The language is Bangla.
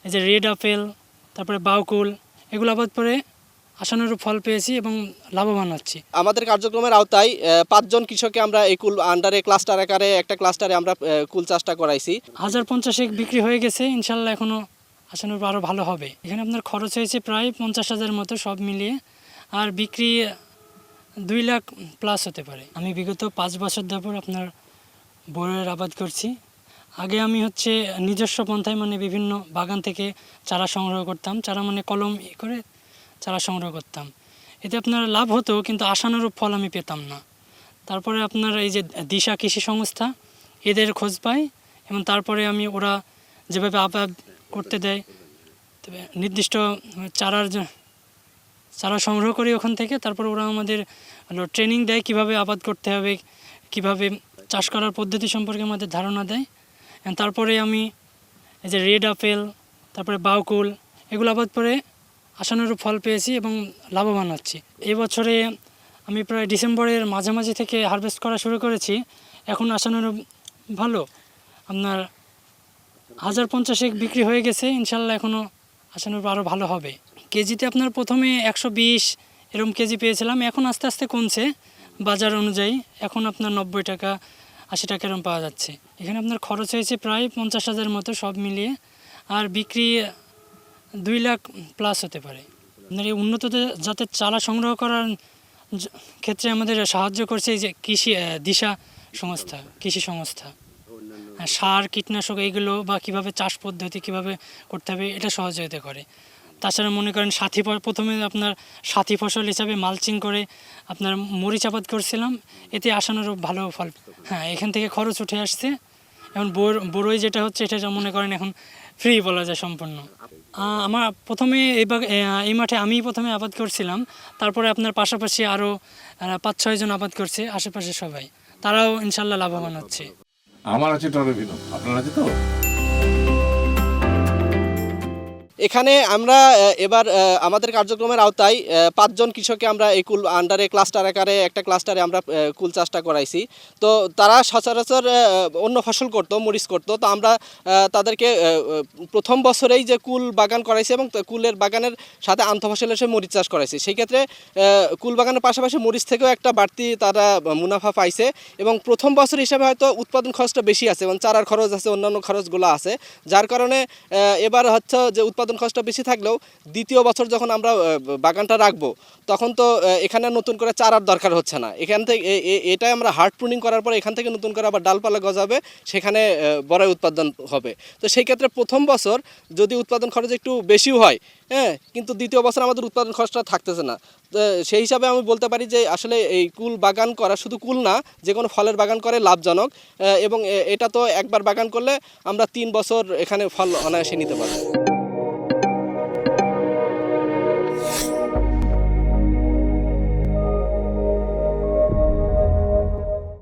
এই যে রেড আপেল, তারপরে বাউকুল, এগুলো আবাদ করে আশানুরূপ ফল পেয়েছি এবং লাভবান হচ্ছি। আমাদের কার্যক্রমের আওতায় 5 জন কৃষককে আমরা এই কুল আন্ডারে ক্লাস্টার আকারে একটা ক্লাস্টারে আমরা কুল চাষটা করাইছি। 1050 বিক্রি হয়ে গেছে, ইনশাল্লাহ এখনও আশানুরূপ আরও ভালো হবে। এখানে আপনার খরচ হয়েছে প্রায় 50,000 মতো সব মিলিয়ে, আর বিক্রি 2 লাখ প্লাস হতে পারে। আমি বিগত 5 বছর ধরে আপনার বড়ের আবাদ করছি। আগে আমি নিজস্ব পন্থায় বিভিন্ন বাগান থেকে চারা সংগ্রহ করতাম, চারা কলম করে চারা সংগ্রহ করতাম। এতে আপনার লাভ হতো, কিন্তু আশানুরূপ ফল আমি পেতাম না। তারপরে আপনার এই যে দিশা কৃষি সংস্থা, এদের খোঁজ পাই এবং তারপরে আমি ওরা যেভাবে আবাদ করতে দেয়, তবে নির্দিষ্ট চারা সংগ্রহ করি ওখান থেকে। তারপর ওরা আমাদের ট্রেনিং দেয় কিভাবে আবাদ করতে হবে, কিভাবে চাষ করার পদ্ধতি সম্পর্কে আমাদের ধারণা দেয়। তারপরে আমি এই যে রেড আপেল, তারপরে বাউকুল, এগুলো আবাদ করে আশানুরূপ ফল পেয়েছি এবং লাভবান হচ্ছি। এবছরে আমি প্রায় ডিসেম্বরের মাঝামাঝি থেকে হারভেস্ট করা শুরু করেছি। এখন আশানুরূপ ভালো, আপনার 1050 বিক্রি হয়ে গেছে, ইনশাল্লাহ এখনও আশানুরূপ আরও ভালো হবে। কেজিতে আপনার প্রথমে 120 এরকম কেজি পেয়েছিলাম, এখন আস্তে আস্তে কমছে বাজার অনুযায়ী। এখন আপনার 90 টাকা 80 টাকা এরকম পাওয়া যাচ্ছে। এখানে আপনার খরচ হয়েছে প্রায় 50,000 মতো সব মিলিয়ে, আর বিক্রি 2 লাখ প্লাস হতে পারে। আপনার এই উন্নত জাতের চারা সংগ্রহ করার ক্ষেত্রে আমাদের সাহায্য করছে এই যে দিশা সংস্থা, কৃষি সংস্থা। সার, কীটনাশক এইগুলো বা কীভাবে চাষ পদ্ধতি কীভাবে করতে হবে, এটা সহযোগিতা করে। তাছাড়া মনে করেন প্রথমে আপনার সাথী ফসল হিসাবে মালচিং করে আপনার মরিচ আবাদ করছিলাম, এতে আশানুরূপ ভালো ফল। হ্যাঁ, এখান থেকে খরচ উঠে আসছে। এখন বড়ই যেটা হচ্ছে, এটা মনে করেন এখন ফ্রি বলা যায় সম্পূর্ণ। আমার প্রথমে এই মাঠে আমি প্রথমে আবাদ করছিলাম, তারপরে আপনার পাশাপাশি আরও 5-6 জন আবাদ করছে আশেপাশে সবাই, তারাও ইনশাল্লাহ লাভবান হচ্ছে। আমার আছে টরবিনো, আপনার আছে তো? এখানে আমরা এবার আমাদের কার্যক্রমের আওতায় 5 জন কৃষককে আমরা এই কুল আন্ডারে ক্লাস্টার আকারে একটা ক্লাস্টারে আমরা কুল চাষটা করাইছি। তো তারা সচরাচর অন্য ফসল করতো, মরিচ করতো। তো আমরা তাদেরকে প্রথম বছরেই যে কুল বাগান করাইছি এবং কুলের বাগানের সাথে আন্তঃফসল এসে মরিচ চাষ করাইছি। সেই ক্ষেত্রে কুল বাগানের পাশাপাশি মরিচ থেকেও একটা বাড়তি তারা মুনাফা পাইছে, এবং প্রথম বছর হিসাবে হয়তো উৎপাদন খরচটা বেশি আছে এবং চারার খরচ আছে, অন্যান্য খরচগুলো আছে, যার কারণে এবার হচ্ছে যে উৎপাদন খরচটা বেশি থাকলেও দ্বিতীয় বছর যখন আমরা বাগানটা রাখবো, তখন তো এখানে নতুন করে চারার দরকার হচ্ছে না। এখান থেকে এটাই আমরা হার্ড প্রুনিং করার পর এখান থেকে নতুন করে আবার ডালপালা গজাবে, সেখানে বড় উৎপাদন হবে। তো সেই ক্ষেত্রে প্রথম বছর যদি উৎপাদন খরচ একটু বেশিও হয়, হ্যাঁ, কিন্তু দ্বিতীয় বছর আমাদের উৎপাদন খরচটা থাকতেছে না। সেই হিসাবে আমি বলতে পারি যে আসলে এই কুল বাগান করা, শুধু কুল না, যে কোনো ফলের বাগান করে লাভজনক, এবং এটা তো একবার বাগান করলে আমরা 3 বছর এখানে ফল অনায়াসে নিতে পারবো।